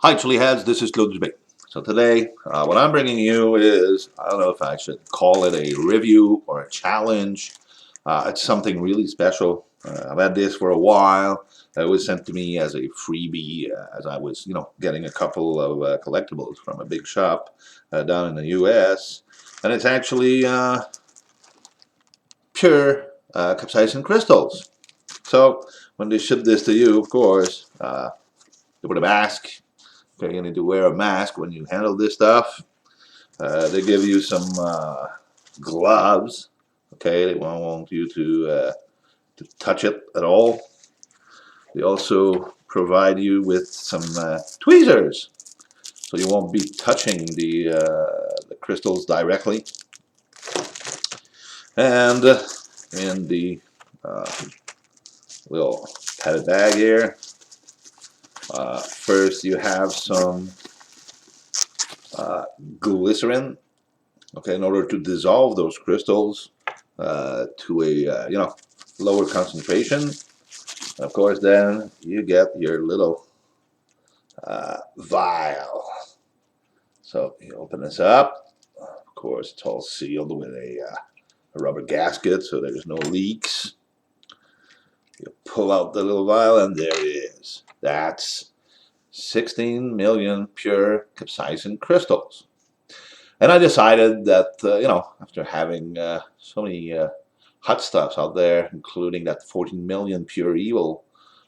Hi, Chili Heads. This is Claude Dubé. So today, what I'm bringing you is, I don't know if I should call it a review or a challenge. It's something really special. I've had this for a while. It was sent to me as a freebie as I was, getting a couple of collectibles from a big shop down in the U.S. And it's actually pure capsaicin crystals. So when they ship this to you, of course, they would have asked. Okay, you need to wear a mask when you handle this stuff. They give you some gloves. Okay, they won't want you to touch it at all. They also provide you with some tweezers, so you won't be touching the crystals directly. And in the uh, little padded bag here, first you have some glycerin. Okay, in order to dissolve those crystals to a lower concentration. Of course, then you get your little vial. So you open this up. Of course, it's all sealed with a rubber gasket, so there's no leaks. You pull out the little vial, and there it is. That's 16 million pure capsaicin crystals. And I decided that, after having so many hot stuffs out there, including that 14 million pure evil,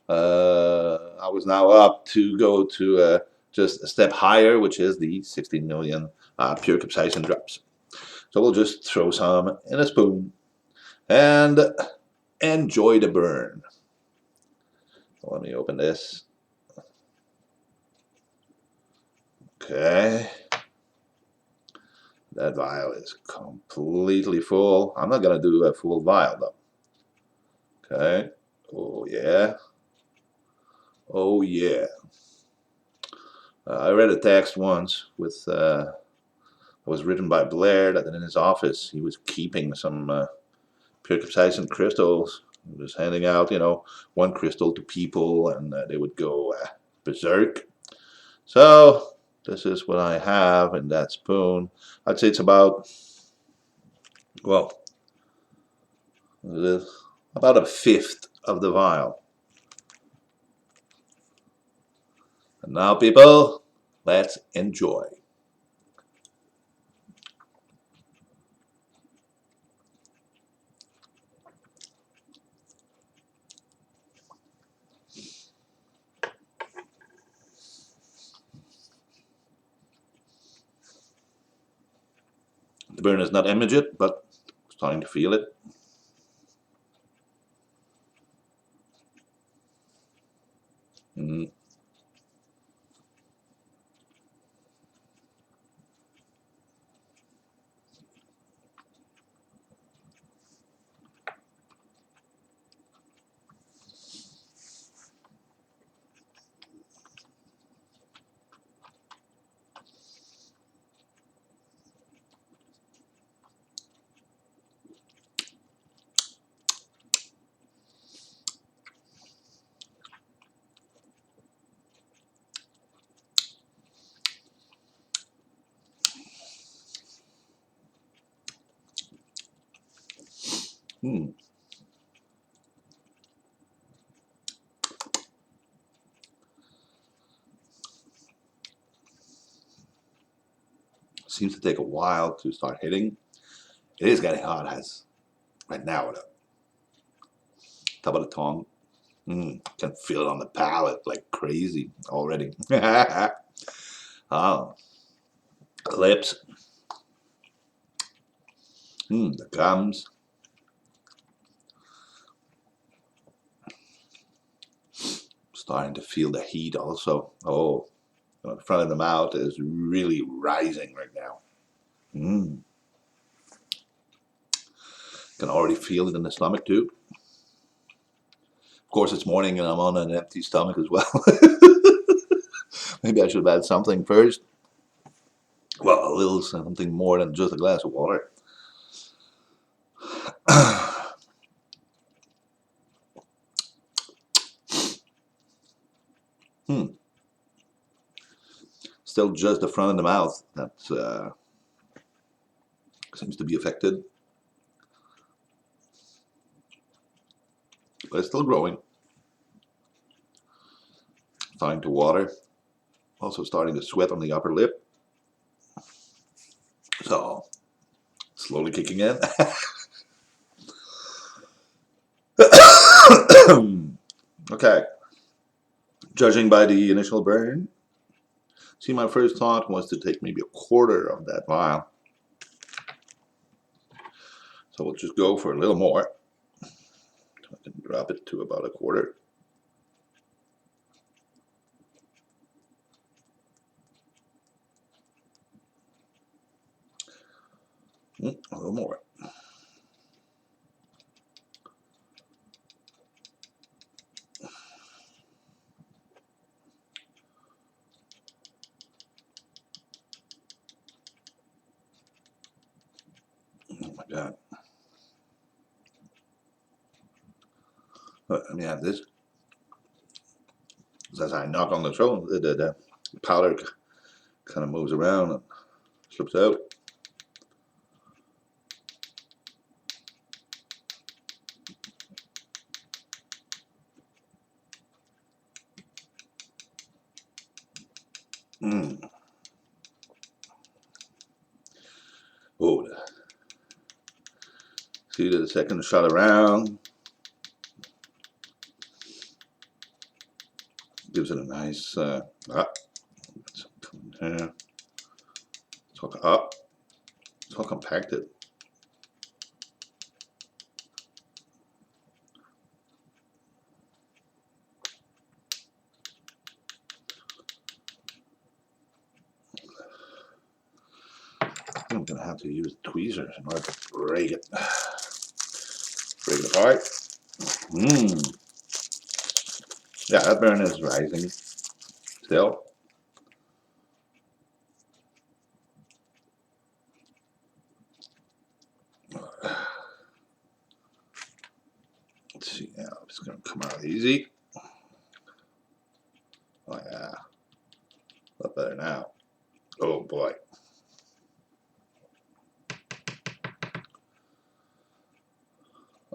I was now up to go to just a step higher, which is the 16 million pure capsaicin drops. So we'll just throw some in a spoon and enjoy the burn. So let me open this. Okay. That vial is completely full. I'm not going to do a full vial though. Okay. Oh yeah. Oh yeah. I read a text once with it was written by Blair that in his office he was keeping some pure capsaicin crystals. He was handing out, one crystal to people, and they would go berserk. So this is what I have in that spoon. I'd say it's about, well, about a fifth of the vial. And now, people, let's enjoy. The burn is not immediate, but I'm starting to feel it. Mm. Mm. Seems to take a while to start hitting. It is getting hot as right now. Top of the tongue. Can feel it on the palate like crazy already. Oh, lips. The gums. Starting to feel the heat also. Oh, the front of the mouth is really rising right now. Can already feel it in the stomach too. Of course, it's morning and I'm on an empty stomach as well. Maybe I should have had something first. Well, a little something more than just a glass of water. Hmm. still just the front of the mouth that seems to be affected. But it's still growing. Starting to water. Also starting to sweat on the upper lip. So, slowly kicking in. Okay. Judging by the initial burn, see, my first thought was to take maybe a quarter of that vial. So we'll just go for a little more. I can drop it to about a quarter. A little more. Oh my God. Let me have this. As I knock on the throat, the powder kind of moves around and slips out. Oh, see the second shot around. Gives it a nice up. It's all up. It's all compacted. I'm gonna have to use tweezers in order to break it. Break it apart. Yeah, that burn is rising still. Let's see now, it's gonna come out easy. Oh yeah, a lot better now. Oh boy.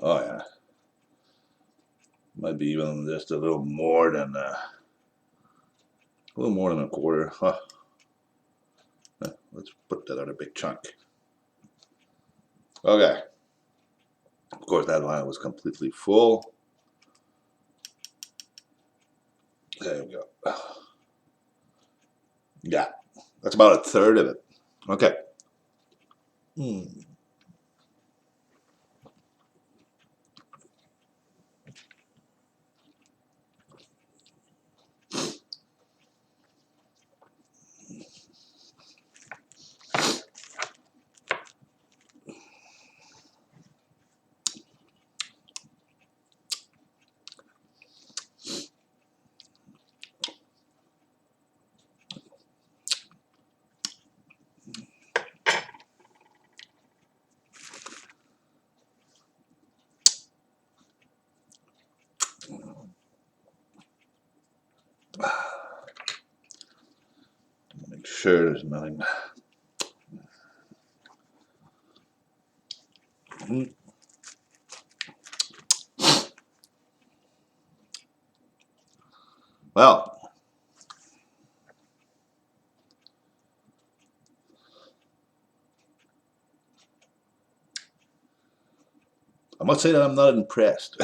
Oh yeah. Might be even just a little more than a quarter. Huh. Let's put that other big chunk. Okay. Of course, that line was completely full. There we go. Yeah, that's about a third of it. Okay. Make sure there's nothing. Well, I must say that I'm not impressed.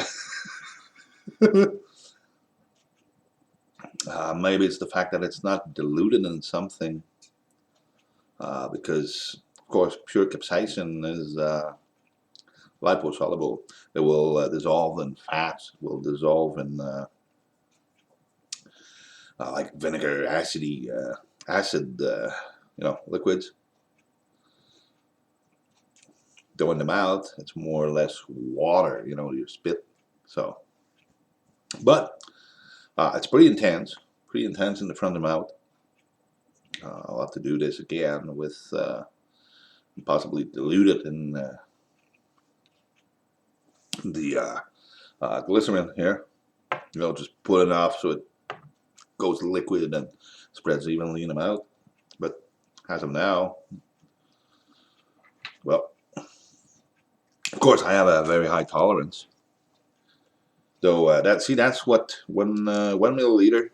Maybe it's the fact that it's not diluted in something, because, of course, pure capsaicin is liposoluble. It will dissolve in fats. It will dissolve in like vinegar, acid, liquids. Though in the mouth, it's more or less water, your spit. So, but it's pretty intense in the front of the mouth. I'll have to do this again with possibly dilute it in the glycerin here. Just put enough so it goes liquid and spreads evenly in the mouth. as of now. Well, of course, I have a very high tolerance. Though that's what 1 milliliter.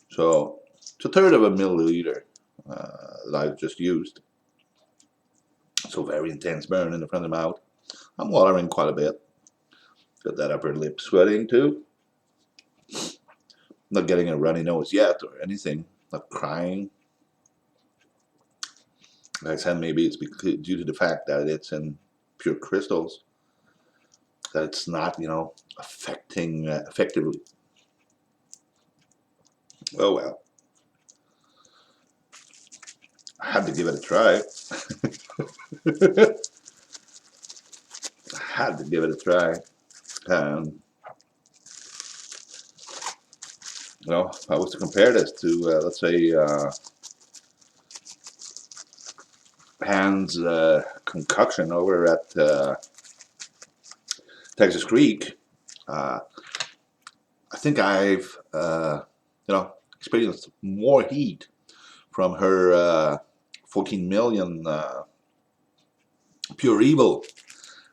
So it's a third of a milliliter that I've just used. So very intense burn in the front of the mouth. I'm watering quite a bit. Got that upper lip sweating too. Not getting a runny nose yet or anything. Not crying. Like I said, maybe it's due to the fact that it's in pure crystals. That it's not, affecting effectively. Oh well. I had to give it a try. I had to give it a try. If I was to compare this to, let's say, Pan's concoction over at Texas Creek, I think I've, experienced more heat from her 14 million Pure Evil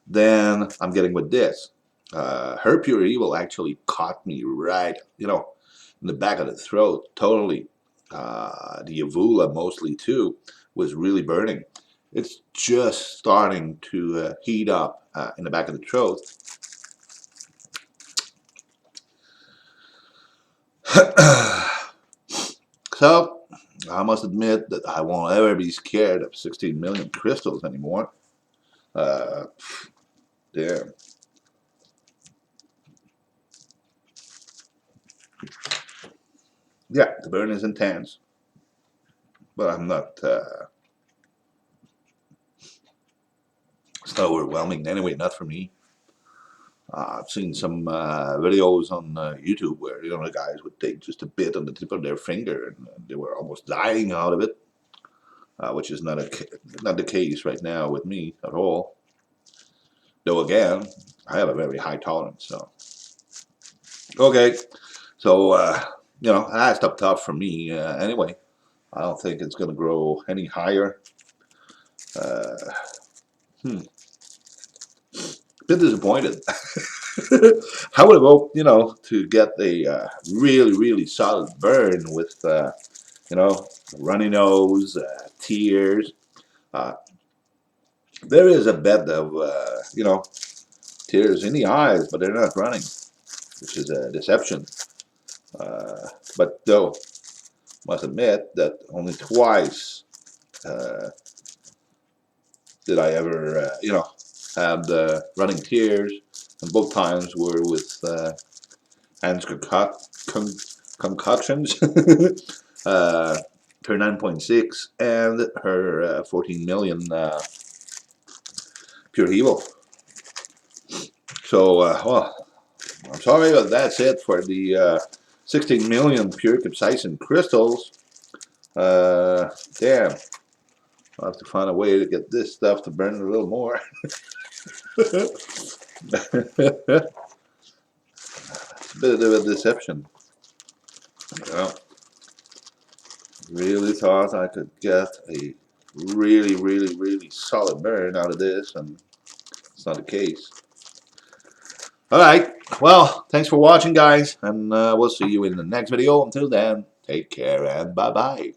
than I'm getting with this. Her Pure Evil actually caught me right, in the back of the throat, totally. The uvula mostly too was really burning. It's just starting to heat up in the back of the throat. So I must admit that I won't ever be scared of 16 million crystals anymore. Damn. Yeah, the burn is intense, but I'm not. It's not overwhelming anyway. Not for me. I've seen some videos on YouTube where the guys would take just a bit on the tip of their finger and they were almost dying out of it, which is not the case right now with me at all. Though again, I have a very high tolerance. So okay, so that's up top for me anyway. I don't think it's going to grow any higher. Bit disappointed. I would have hoped, to get a really, really solid burn with, runny nose, tears. There is a bed of, tears in the eyes, but they're not running, which is a deception. But though, must admit that only twice did I ever, had running tears, and both times were with Anne's concoctions, her 9.6 and her 14 million Pure Evil. So, well, I'm sorry, but that's it for the 16 million pure Capsaicin crystals. Damn. I'll have to find a way to get this stuff to burn a little more. It's a bit of a deception. Really thought I could get a really, really, really solid burn out of this, and it's not the case. Alright, well, thanks for watching, guys, and we'll see you in the next video. Until then, take care and bye-bye.